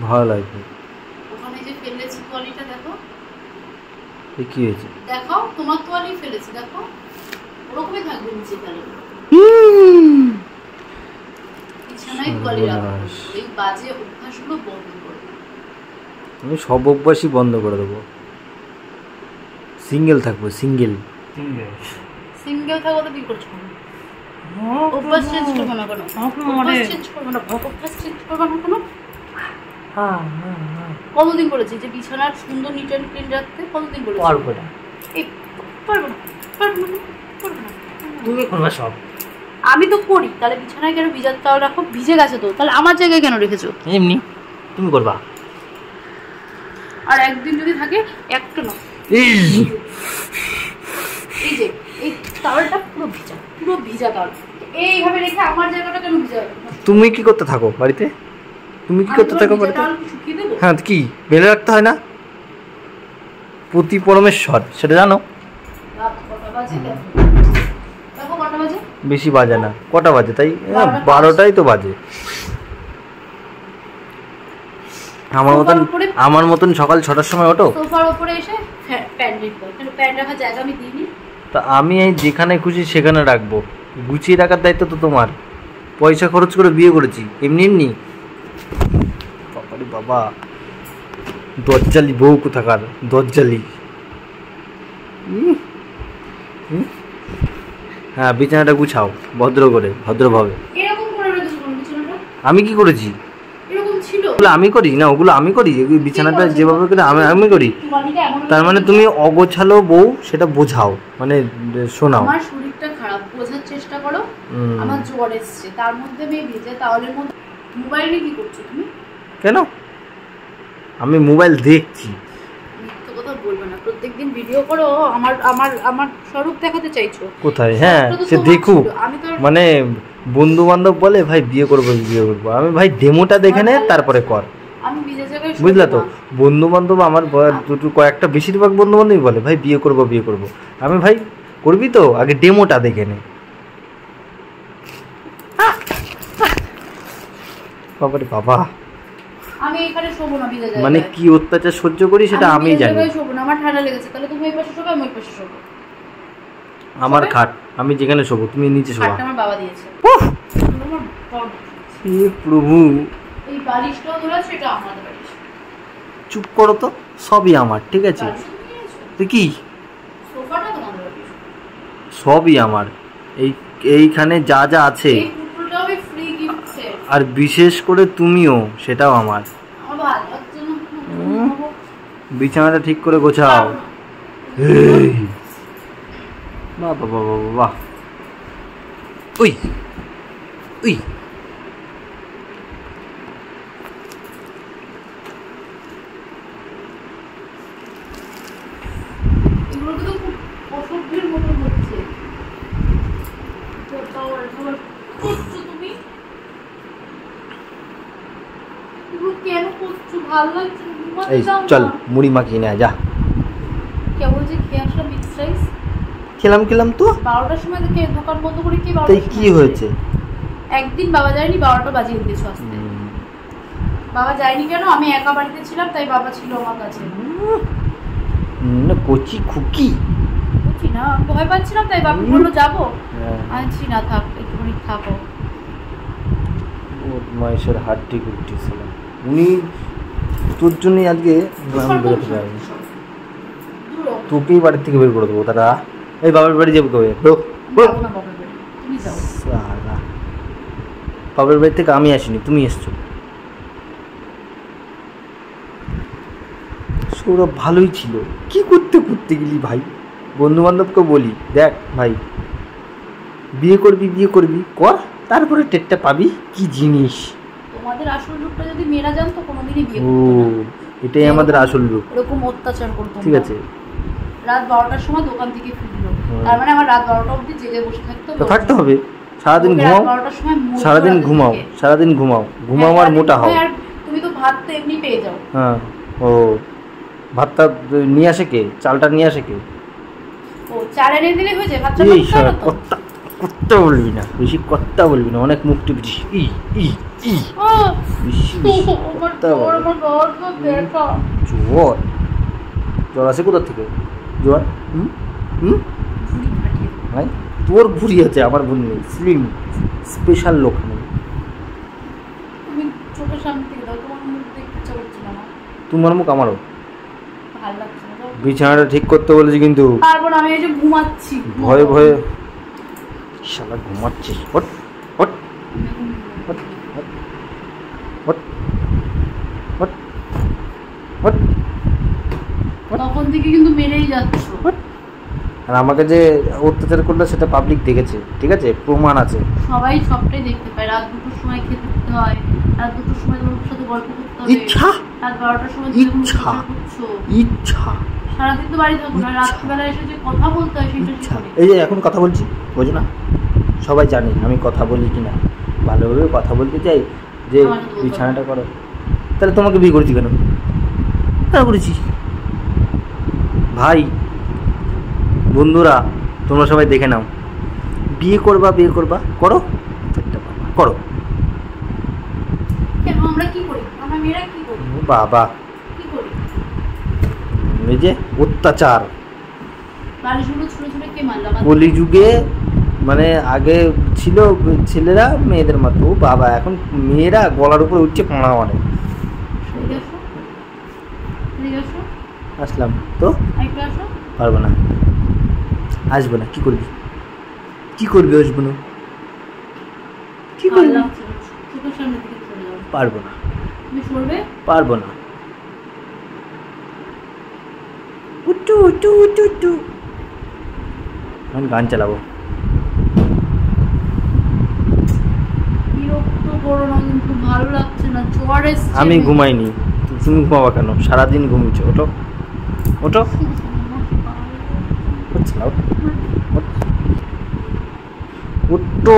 ভালো লাগবে। ওখানে যে ফেলেছি তোয়ালিটা দেখো, কি হয়েছে দেখাও, তোমার তোয়ালি ফেলেছি দেখো, ওরকমই থাকবে নিচে ফেলে। বিছানায় তোয়ালি রাখো, এই বাজে অভ্যাসগুলো বন্ধ করো। আমি সব অভ্যাসই বন্ধ করে দেবো, সিঙ্গেল থাকবো। সিঙ্গেল সিঙ্গেল থাকো তো কি করছো? অভ্যাস চেঞ্জ করবো না কেন? অভ্যাস চেঞ্জ করবো না, অভ্যাস চেঞ্জ করবো না কেন? কতদিন করেছি যে বিছানার সুন্দর নিট অ্যান্ড ক্লিন রাখতে? কতদিন করেছি? পারবো না, পারবো না, পারবো না, পারবো না। তুমি করবা সব। আমি তো করি, তাহলে বিছানায় কেন ভিজা চাল রাখো? ভিজে গেছে তো, তাহলে আমার জায়গায় কেন রেখেছো? এমনি তুমি করবা। আর একদিন যদি থাকে একটা না, এই যে এই তাওয়ালটা পুরো ভিজা, পুরো ভিজা তাওয়াল এইভাবে রেখে আমার জায়গাটা কেন ভিজা? তুমি কি করতে থাকো বাড়িতে? তুমি কি করতে থাকো বাড়িতে? হ্যাঁ, কি বেলে রাখতে হয় না? প্রতি পরমেশ্বর, সেটা জানো? বেশি বাজে না। কটা বাজে তাই? 12টাই তো বাজে। আমার মতন সকাল 6টার সময় ওঠো? সোফার উপরে এসে প্যান্ট রাখার জায়গা আমি দিইনি। তা আমি এই যেখানে খুশি সেখানে রাখবো, গুছিয়ে রাখার দায়িত্ব তো তোমার। পয়সা খরচ করে বিয়ে করেছি, এমনি এমনি। বাবারে বাবা, দজ্জালি বউ কোথাকার, দজ্জালি। হ্যাঁ, বিছানাটা গুছাও ভদ্র করে, ভদ্রভাবে। আমি কি করেছি? আমি করি না, ওগুলো আমি করি। বিছানাটা যেভাবে করে আমি করি। তার মানে তুমি অগোছালো বউ, সেটা বোঝাও, মানে শোনাও। আমার শরীরটা খারাপ, বোঝার চেষ্টা করো। আমার জ্বর এসেছে, তার মধ্যে আমি ভিজে তাওয়ালের মধ্যে মোবাইলে কি করছো তুমি? কেন? আমি মোবাইল দেখছি। মিথ্যে কথা বলবে না, প্রত্যেকদিন ভিডিও করো। আমার আমার আমার স্বরূপ দেখাতে চাইছো কোথায়? হ্যাঁ, সে দেখুক। মানে বন্ধু বান্ধব বলে ভাই বিয়ে করবো বিয়ে করবো, আমি ভাই ডেমোটা দেখে নে, তারপরে কর। আমি ভিজে জায়গায় বুঝলা তো? বন্ধু বান্ধব আমার দুটো কয়েকটা বেশিরভাগ বন্ধু বান্ধবই বলে ভাই বিয়ে করবো বিয়ে করবো। আমি ভাই করবি তো আগে ডেমোটা দেখে নে। বাবারে বাবা, আমি এখানে শোবো না ভিজে জায়গায়। মানে কি অত্যাচার সহ্য করি সেটা আমি জানি। আমি শোবো না, আমার ঠান্ডা লেগেছে, তাহলে তুমি এই পাশে শোবে, আমি ওই পাশে শোবো। আমার খাট, আমি যেখানে শোবো তুমি নিচে শোবা। খাটটা আমার বাবা দিয়েছে। হে প্রভু, এই বালিশটাও ধরেছে, এটা আমাদের বালিশ। চুপ করো তো, সবই আমার, ঠিক আছে? তুই কি সোফাটা তোমাদের বালিশ? সবই আমার। এইখানে যা যা আছে, এই পুতুলটাও আমি ফ্রি গিফট সেট। আর বিশেষ করে তুমিও, সেটাও আমার। আমার ভালো লাগছে না। বিছানাটা ঠিক করে গোছাও। এই বাহ বাহ বাহ বাহ বাহ। উই উই, এগুলো তো খুব অসভ্যের মতো হচ্ছে। তুমি এগুলো কেন করছো? ভালো লাগছে না। এই চল মুড়ি মাখিয়ে নে, যা। কেবল যে খেয়ে আসলাম মিক্স রাইস, খেলাম তো 12টার সময় থেকে দোকান বন্ধ করে কি 12টার তাই কি হয়েছে? একদিন বাবা যায়নি, 12টা বাজিয়ে দিয়েছো আসতে। বাবা যায়নি কেন? আমি একা বাড়িতে ছিলাম, তাই বাবা ছিল আমার কাছে। কচি খুকি বুঝছি না, আমি ভয় পাচ্ছিলাম, তাই বাবা বললো যাবো। আনছি না, থাক একটুখানি থাকো। মাইশের হাড্ডি কুট্টি ছিল উনি, তোর জন্যই আজকে আমি বেরোতে পারিনি। তোকেই বাড়ির থেকে বের করে দেবো। তারা এই বাবার বাড়ি যাবো কবে? বাবার বাড়ি থেকে আমি আসিনি, তুমি এসছো। সৌরভ ভালোই ছিল, কি করতে করতে গেলি ভাই? বন্ধু বান্ধবকে বলি দেখ ভাই, বিয়ে করবি কর, তারপরে টেটটা পাবি। কি জিনিস তোমাদের আসল রূপটা যদি মেয়েরা জানতো কোনোদিনই বিয়ে করতো না। এটাই আমাদের আসল রূপ। এরকম অত্যাচার করতো। ঠিক আছে, রাত 12টার সময় দোকান থেকে ফিরলো, তার মানে আমার রাত 12টা অবধি জেগে বসে থাকতে হবে। সারাদিন ঘুমাও, সারাদিন ঘুমাও আর মোটা হও। তুমি তো ভাত তো এমনি পেয়ে যাও। হ্যাঁ, ও ভাতটা নিয়ে আসে কে? চালটা নিয়ে আসে কে? ও চাল এনে দিলে হয়ে যায়, ভাতটা কথা বলবি না, বেশি কথা বলবি না, অনেক মুখ টিপছিস। ই ই ই বেশি বেশি কথা বলবি। জ্বর জ্বর আসে কোথা থেকে জ্বর? হুম হুম ভাই তোর ভুড়ি আছে, আমার ভুড়ি নেই, স্লিম স্পেশাল লোক নেই। তুমি চোখের সামনে থেকে দাও, তোমার মুখ দেখতে ইচ্ছা করছে না। তোমার মুখ আমারও। ভালো লাগছে না। বিছানাটা ঠিক করতে বলেছি কিন্তু। তারপর আমি এই যে ঘুমাচ্ছি ভয়ে ভয়ে। শালা ঘুমাচ্ছিস? হট হট হট হট হট হট হট। তখন থেকে কিন্তু মেরেই যাচ্ছ। আর আমাকে যে অত্যাচার করলো সেটা পাবলিক দেখেছে, ঠিক আছে, প্রমাণ আছে। সবাই সবটাই দেখতে পায়। রাত 2টোর সময় খেতে দিতে হয়, রাত 2টোর সময় তোমার সাথে গল্প করতে হবে, ইচ্ছা রাত 12টার সময় ইচ্ছা ইচ্ছা সারাদিন তো বাড়ি থাকো না, রাত্রিবেলা এসে যে কথা বলতে হয় সেটা ইচ্ছা। এই যে এখন কথা বলছি, বোঝো না? সবাই জানে আমি কথা বলি কিনা, ভালোভাবে কথা বলতে চাই যে বিছানাটা করো। তাহলে তোমাকে বিয়ে করেছি কেন? কেন করেছি ভাই? বন্ধুরা তোমরা সবাই দেখে নাও, বিয়ে করবা করো, করো। কেন আমরা কি করি? আমরা মেয়েরা কি করি? বাবা কি করি? এই যে অত্যাচার বালিশগুলো ছুঁড়ে ছুঁড়ে কে মারলাম? কলিযুগে মানে আগে ছিল ছেলেরা মেয়েদের মাত্র, ও বাবা এখন মেয়েরা গলার উপর উঠছে পাড়া অনেক। আসলাম তো, পারবো না, আসবো না। কি করবি? কি করবি? আসবো না, কি করবি? পারবো না, পারবো না। উট্টু উট্টু উট্টু উট্টু। আমি গান চালাবো। ভালো লাগছে না, জ্বর এসছে। আমি ঘুমাইনি, তুমি ঘুমাবা কেন? সারাদিন ঘুমিয়েছো। ওঠো ওঠো, উঠো।